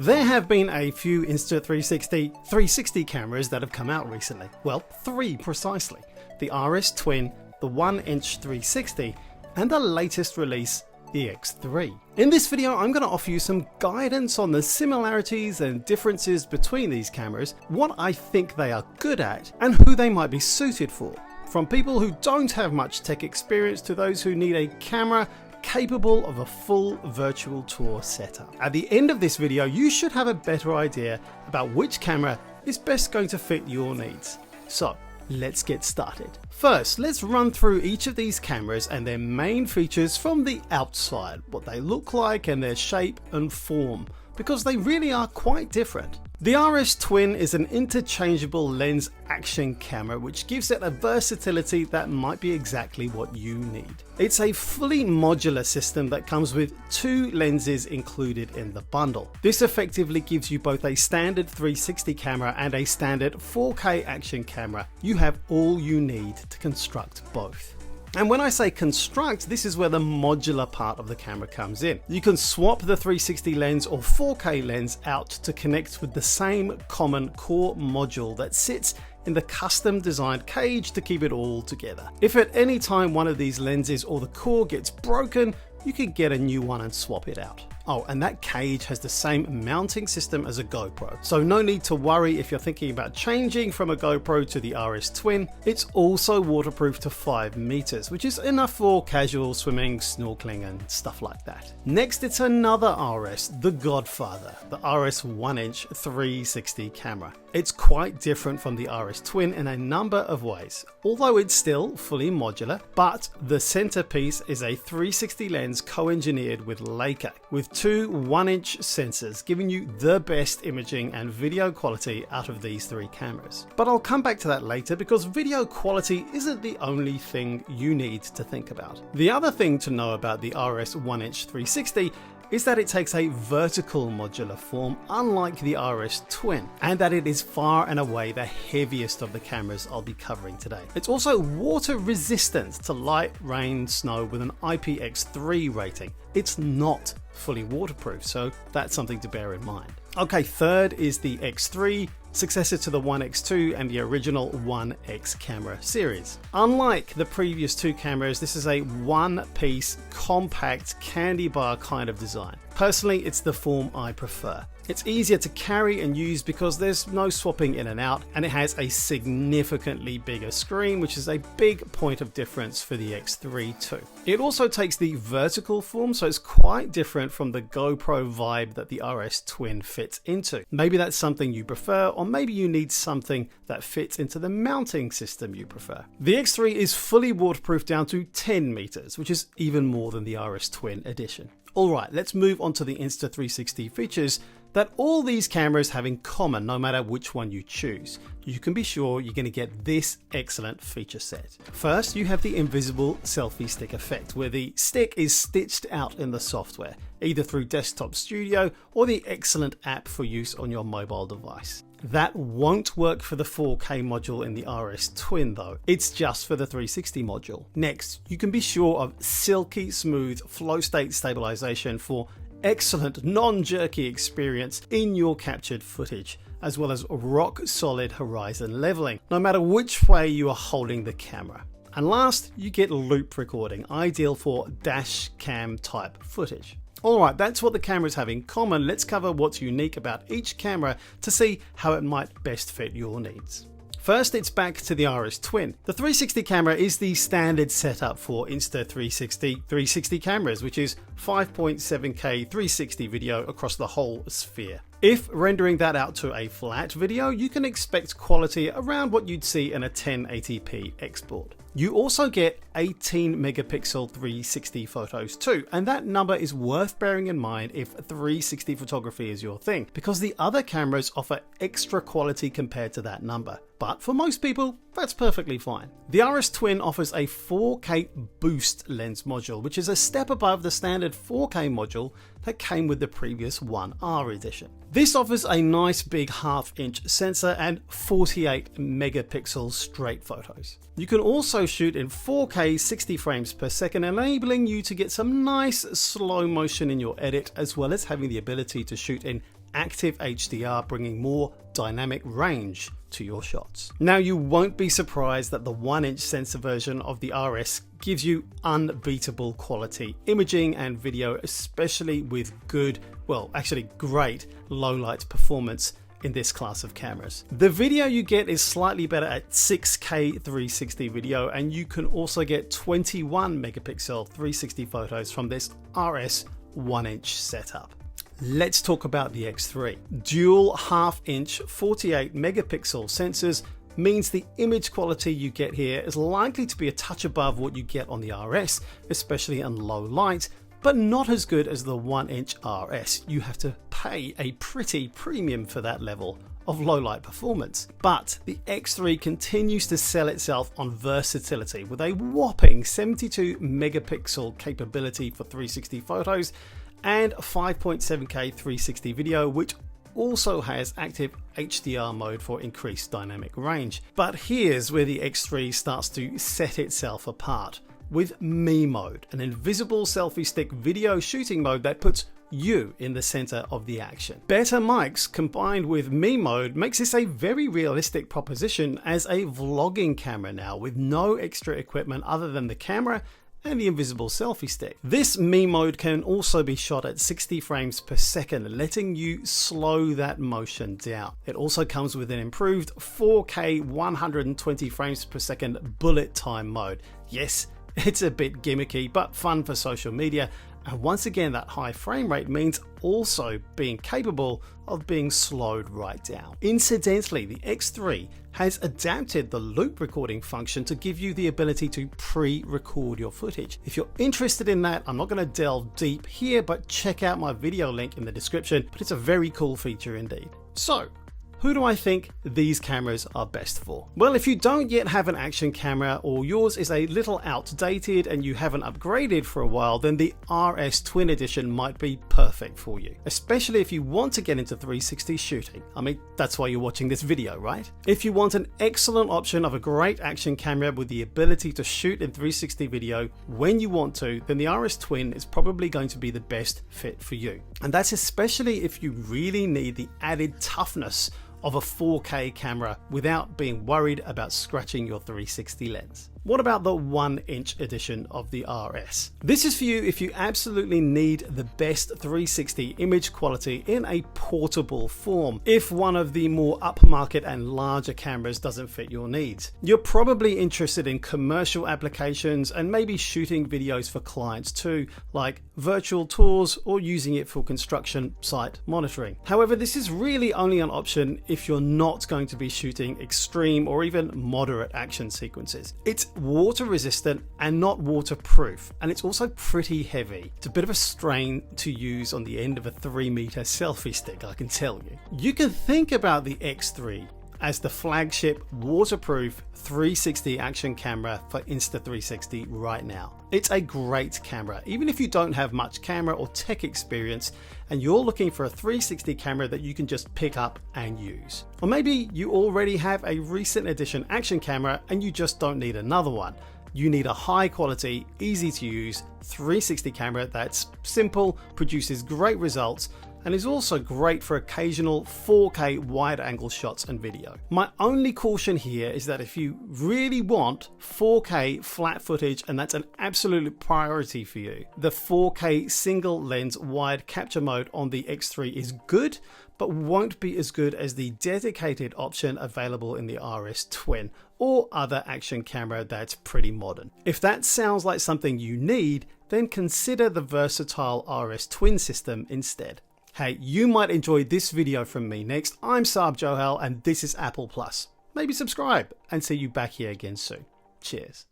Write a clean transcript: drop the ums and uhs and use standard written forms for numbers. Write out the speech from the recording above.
There have been a few Insta360 360 cameras that have come out recently. Well, 3 precisely. The RS Twin, the 1-inch 360, and the latest release, the X3. In this video, I'm going to offer you some guidance on the similarities and differences between these cameras, what I think they are good at, and who they might be suited for. From people who don't have much tech experience to those who need a camera capable of a full virtual tour setup. At the end of this video, you should have a better idea about which camera is best going to fit your needs. So let's get started. First, let's run through each of these cameras and their main features from the outside, what they look like and their shape and form, because they really are quite different. The RS Twin is an interchangeable lens action camera which gives it a versatility that might be exactly what you need. It's a fully modular system that comes with 2 lenses included in the bundle. This effectively gives you both a standard 360 camera and a standard 4K action camera. You have all you need to construct both. And when I say construct, this is where the modular part of the camera comes in. You can swap the 360 lens or 4K lens out to connect with the same common core module that sits in the custom designed cage to keep it all together. If at any time one of these lenses or the core gets broken, you can get a new one and swap it out. Oh, and that cage has the same mounting system as a GoPro, so no need to worry if you're thinking about changing from a GoPro to the RS Twin. It's also waterproof to 5 meters, which is enough for casual swimming, snorkeling and stuff like that. Next, it's another RS, the godfather, the RS 1-inch 360 camera. It's quite different from the RS Twin in a number of ways, although it's still fully modular, but the centerpiece is a 360 lens co-engineered with Leica, with 2 1-inch sensors, giving you the best imaging and video quality out of these 3 cameras. But I'll come back to that later because video quality isn't the only thing you need to think about. The other thing to know about the RS 1-inch 360 is that it takes a vertical modular form unlike the RS Twin, and that it is far and away the heaviest of the cameras I'll be covering today. It's also water resistant to light, rain, snow with an IPX3 rating. It's not fully waterproof, so that's something to bear in mind. Okay, third is the X3, successor to the 1X2 and the original 1X camera series. Unlike the previous 2 cameras, this is a one-piece, compact candy bar kind of design. Personally, it's the form I prefer. It's easier to carry and use because there's no swapping in and out, and it has a significantly bigger screen, which is a big point of difference for the X3 too. It also takes the vertical form, so it's quite different from the GoPro vibe that the RS Twin fits into. Maybe that's something you prefer, or maybe you need something that fits into the mounting system you prefer. The X3 is fully waterproof down to 10 meters, which is even more than the RS Twin edition. Alright, let's move on to the Insta360 features that all these cameras have in common no matter which one you choose. You can be sure you're going to get this excellent feature set. First, you have the invisible selfie stick effect, where the stick is stitched out in the software, either through Desktop Studio or the excellent app for use on your mobile device. That won't work for the 4K module in the RS Twin though, it's just for the 360 module. Next, you can be sure of silky smooth flow state stabilization for excellent non-jerky experience in your captured footage, as well as rock solid horizon leveling, no matter which way you are holding the camera. And last, you get loop recording, ideal for dash cam type footage. Alright, that's what the cameras have in common. Let's cover what's unique about each camera to see how it might best fit your needs. First, it's back to the RS Twin. The 360 camera is the standard setup for Insta360 360 cameras, which is 5.7K 360 video across the whole sphere. If rendering that out to a flat video, you can expect quality around what you'd see in a 1080p export. You also get 18 megapixel 360 photos too, and that number is worth bearing in mind if 360 photography is your thing, because the other cameras offer extra quality compared to that number. But for most people, that's perfectly fine. The RS Twin offers a 4K boost lens module, which is a step above the standard 4K module that came with the previous 1R edition. This offers a nice big 1/2-inch sensor and 48 megapixel straight photos. You can also shoot in 4K 60 frames per second, enabling you to get some nice slow motion in your edit, as well as having the ability to shoot in active HDR, bringing more dynamic range to your shots. Now, you won't be surprised that the 1-inch sensor version of the RS gives you unbeatable quality imaging and video, especially with good, well, actually great low light performance in this class of cameras. The video you get is slightly better at 6K 360 video, and you can also get 21 megapixel 360 photos from this RS 1-inch setup. Let's talk about the X3. Dual half-inch 48 megapixel sensors means the image quality you get here is likely to be a touch above what you get on the RS, especially in low light, but not as good as the 1-inch RS. You have to pay a pretty premium for that level of low light performance. But the X3 continues to sell itself on versatility with a whopping 72 megapixel capability for 360 photos and 5.7K 360 video, which also has active HDR mode for increased dynamic range. But here's where the X3 starts to set itself apart with Me Mode, an invisible selfie stick video shooting mode that puts you in the center of the action. Better mics combined with Me Mode makes this a very realistic proposition as a vlogging camera now, with no extra equipment other than the camera and the invisible selfie stick. This Me Mode can also be shot at 60 frames per second, letting you slow that motion down. It also comes with an improved 4K 120 frames per second bullet time mode. Yes, it's a bit gimmicky, but fun for social media. And once again, that high frame rate means also being capable of being slowed right down. Incidentally, the X3 has adapted the loop recording function to give you the ability to pre-record your footage. If you're interested in that, I'm not going to delve deep here, but check out my video link in the description. But it's a very cool feature indeed. So, who do I think these cameras are best for? Well, if you don't yet have an action camera, or yours is a little outdated and you haven't upgraded for a while, then the RS Twin Edition might be perfect for you, especially if you want to get into 360 shooting. I mean, that's why you're watching this video, right? If you want an excellent option of a great action camera with the ability to shoot in 360 video when you want to, then the RS Twin is probably going to be the best fit for you. And that's especially if you really need the added toughness of a 4K camera without being worried about scratching your 360 lens. What about the 1-inch edition of the RS? This is for you if you absolutely need the best 360 image quality in a portable form, if one of the more upmarket and larger cameras doesn't fit your needs. You're probably interested in commercial applications and maybe shooting videos for clients too, like virtual tours or using it for construction site monitoring. However, this is really only an option if you're not going to be shooting extreme or even moderate action sequences. It's water resistant and not waterproof, and it's also pretty heavy. It's a bit of a strain to use on the end of a 3-meter selfie stick, I can tell you. You can think about the X3 as the flagship waterproof 360 action camera for Insta360 right now. It's a great camera, even if you don't have much camera or tech experience and you're looking for a 360 camera that you can just pick up and use. Or maybe you already have a recent edition action camera and you just don't need another one. You need a high quality, easy to use 360 camera that's simple, produces great results, and is also great for occasional 4K wide angle shots and video. My only caution here is that if you really want 4K flat footage, and that's an absolute priority for you, the 4K single lens wide capture mode on the X3 is good, but won't be as good as the dedicated option available in the RS Twin or other action camera that's pretty modern. If that sounds like something you need, then consider the versatile RS Twin system instead. Hey, you might enjoy this video from me next. I'm Saab Johal and this is Apple Plus. Maybe subscribe and see you back here again soon. Cheers.